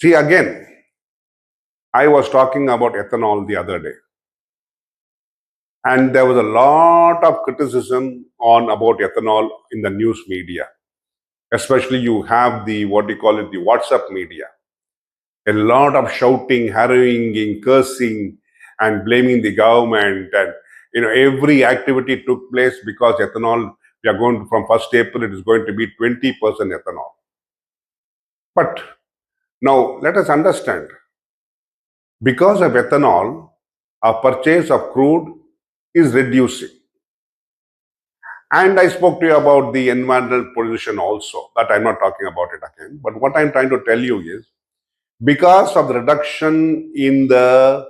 See, again, I was talking about ethanol the other day, and there was a lot of criticism on about ethanol in the news media. Especially, you have the what do you call it, the WhatsApp media. A lot of shouting, harrowing, cursing, and blaming the government, and every activity took place because ethanol. We are going from 1st April. It is going to be 20% ethanol. But now let us understand. Because of ethanol, our purchase of crude is reducing. And I spoke to you about the environmental pollution also, but I'm not talking about it again. But what I'm trying to tell you is, because of the reduction in the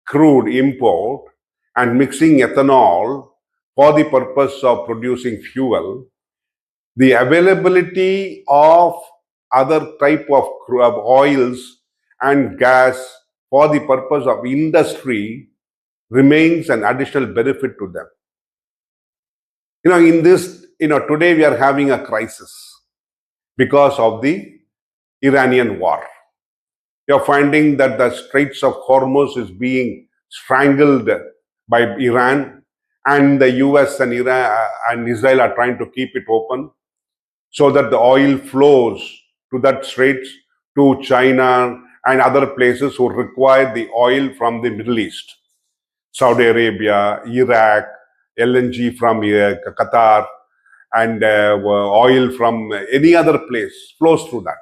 crude import and mixing ethanol for the purpose of producing fuel, the availability of other type of oils and gas for the purpose of industry remains an additional benefit to them. In this, today we are having a crisis because of the Iranian war. You're finding that the Straits of Hormuz is being strangled by Iran, and the US and Israel are trying to keep it open so that the oil flows to that straits to China and other places who require the oil from the Middle East. Saudi Arabia, Iraq, LNG from Qatar, and oil from any other place flows through that.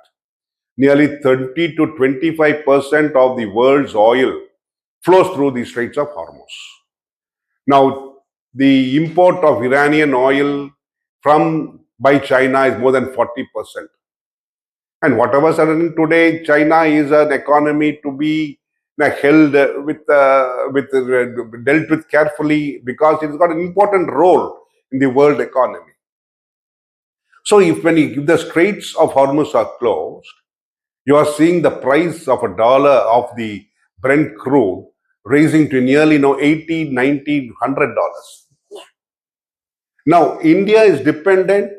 Nearly 30 to 25% of the world's oil flows through the Straits of Hormuz. Now, the import of Iranian oil by China is more than 40%. And whatever sudden today, China is an economy to be held dealt with carefully because it's got an important role in the world economy. So if the Straits of Hormuz are closed, you are seeing the price of $1 of the Brent crude raising to nearly $80, $90, $100. Now, India is dependent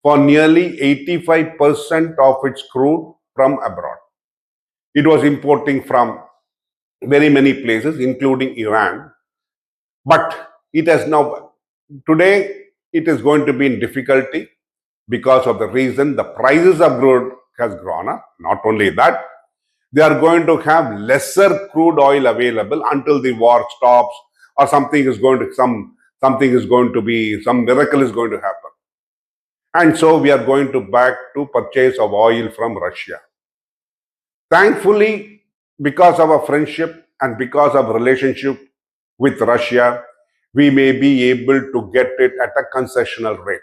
for nearly 85% of its crude from abroad. It was importing from very many places, including Iran. But it has now, today, it is going to be in difficulty because of the reason the prices of crude has gone up. Not only that, they are going to have lesser crude oil available until the war stops or some miracle is going to happen. And so we are going to back to purchase of oil from Russia. Thankfully, because of our friendship and because of relationship with Russia, we may be able to get it at a concessional rate.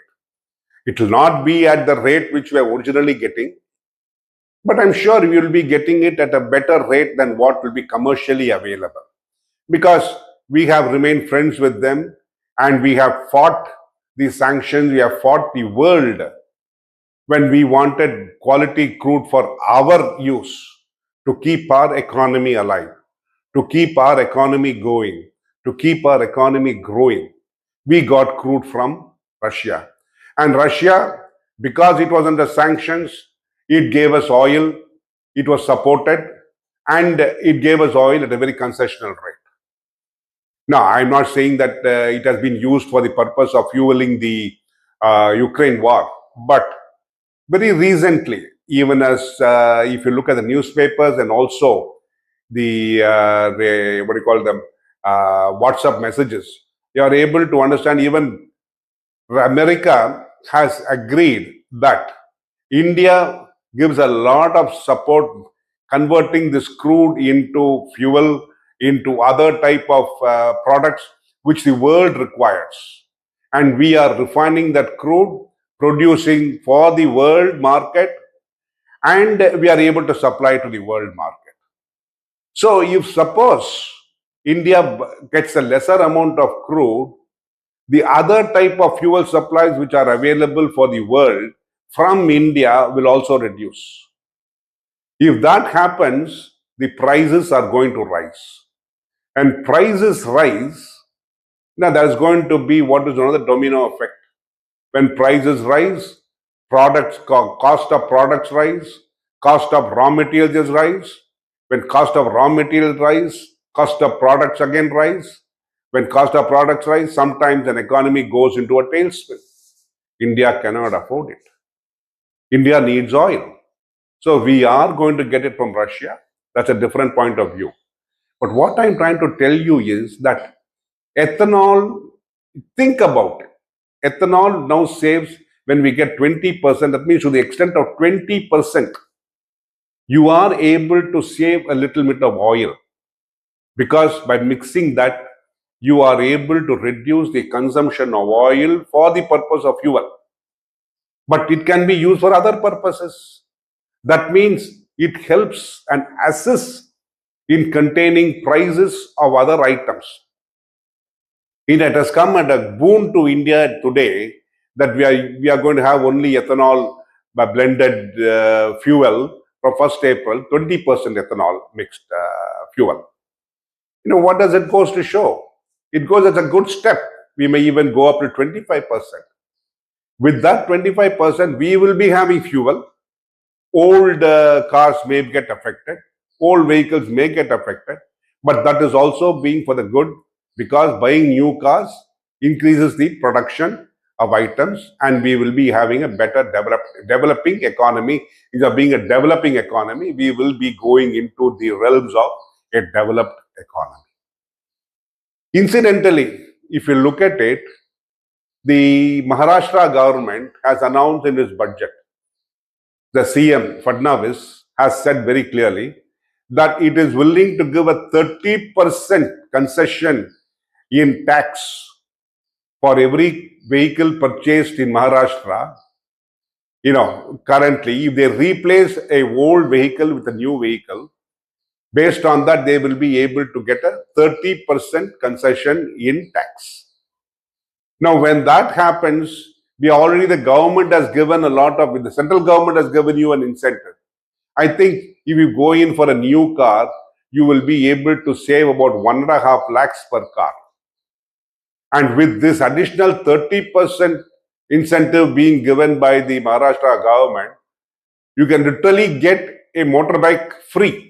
It will not be at the rate which we were originally getting, but I'm sure we will be getting it at a better rate than what will be commercially available. Because we have remained friends with them and we have fought the sanctions, we have fought the world when we wanted quality crude for our use to keep our economy alive, to keep our economy going, to keep our economy growing. We got crude from Russia. And Russia, because it was under sanctions, it gave us oil, it was supported, and it gave us oil at a very concessional rate. Now, I'm not saying that it has been used for the purpose of fueling the Ukraine war, but very recently, even as if you look at the newspapers and also the WhatsApp messages, you are able to understand even America has agreed that India gives a lot of support converting this crude into fuel, into other type of products which the world requires. And we are refining that crude, producing for the world market, and we are able to supply to the world market. So if suppose India gets a lesser amount of crude, the other type of fuel supplies which are available for the world from India will also reduce. If that happens, the prices are going to rise. And prices rise, now there is going to be what is known as the domino effect. When prices rise, cost of products rise, cost of raw materials rise. When cost of raw materials rise, cost of products again rise. When cost of products rise, sometimes an economy goes into a tailspin. India cannot afford it. India needs oil. So we are going to get it from Russia. That's a different point of view. But what I'm trying to tell you is that ethanol, think about it. Ethanol now saves when we get 20%, that means to the extent of 20%, you are able to save a little bit of oil because by mixing that, you are able to reduce the consumption of oil for the purpose of fuel. But it can be used for other purposes. That means it helps and assists in containing prices of other items. It has come at a boon to India today that we are going to have only ethanol by blended fuel from 1st April, 20% ethanol mixed fuel. You know, what does it goes to show? It goes as a good step. We may even go up to 25%. With that 25%, we will be having fuel. Old cars may get affected. Old vehicles may get affected. But that is also being for the good because buying new cars increases the production of items and we will be having a better developing economy. Instead of being a developing economy, we will be going into the realms of a developed economy. Incidentally, if you look at it, the Maharashtra government has announced in its budget, the CM Fadnavis has said very clearly that it is willing to give a 30% concession in tax for every vehicle purchased in Maharashtra. You know, currently, if they replace a old vehicle with a new vehicle, based on that, they will be able to get a 30% concession in tax. Now, when that happens, the government has given a lot of, the central government has given you an incentive. I think if you go in for a new car, you will be able to save about 1.5 lakhs per car. And with this additional 30% incentive being given by the Maharashtra government, you can literally get a motorbike free.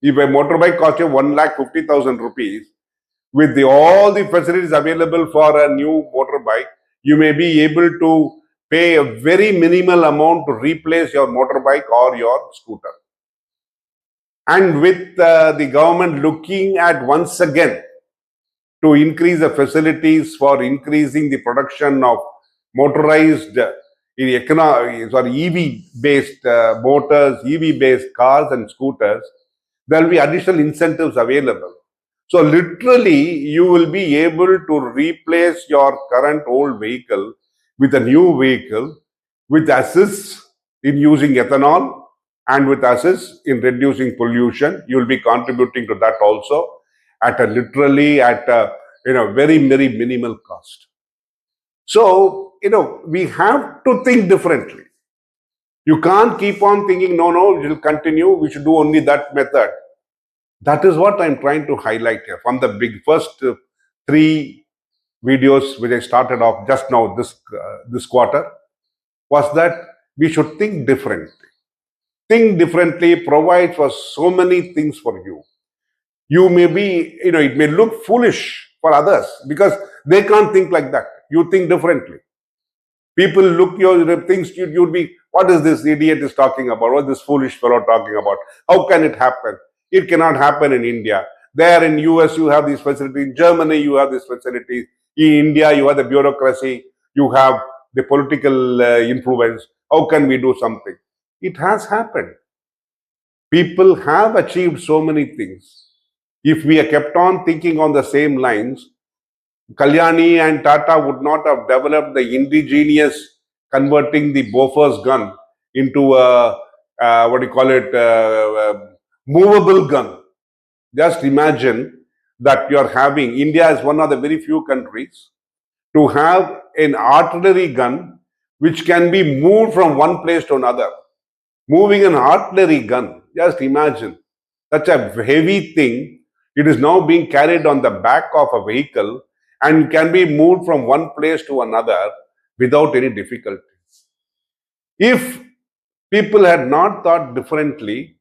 If a motorbike costs you 1,50,000 rupees, with all the facilities available for a new motorbike, you may be able to pay a very minimal amount to replace your motorbike or your scooter. And with the government looking at once again to increase the facilities for increasing the production of motorized EV-based motors, EV-based cars and scooters, there will be additional incentives available. So literally, you will be able to replace your current old vehicle with a new vehicle which assists in using ethanol and with assists in reducing pollution. You will be contributing to that also at a very, very minimal cost. So, we have to think differently. You can't keep on thinking, no, we will continue, we should do only that method. That is what I'm trying to highlight here. From the first 3 videos which I started off just now this quarter, was that we should think differently. Think differently provides for so many things for you. You may be, it may look foolish for others because they can't think like that. You think differently. People look your things, you'd be, what is this idiot is talking about? What is this foolish fellow talking about? How can it happen? It cannot happen in India. There in US, you have these facilities. In Germany, you have these facilities. In India, you have the bureaucracy. You have the political influence. How can we do something? It has happened. People have achieved so many things. If we have kept on thinking on the same lines, Kalyani and Tata would not have developed the indigenous converting the Bofors gun into a, movable gun. Just imagine that you are having, India is one of the very few countries to have an artillery gun which can be moved from one place to another. Moving an artillery gun, just imagine, such a heavy thing, it is now being carried on the back of a vehicle and can be moved from one place to another without any difficulty. If people had not thought differently,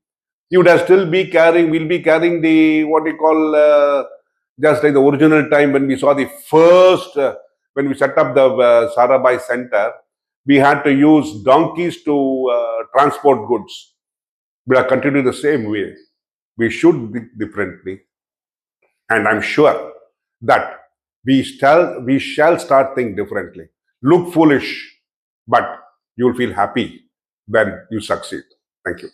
you would have still be carrying, we'll be carrying the, what you call, just like the original time when we saw the first, when we set up the Sarabai Center, we had to use donkeys to transport goods. We are continuing the same way. We should think differently. And I'm sure that we shall start think differently. Look foolish, but you'll feel happy when you succeed. Thank you.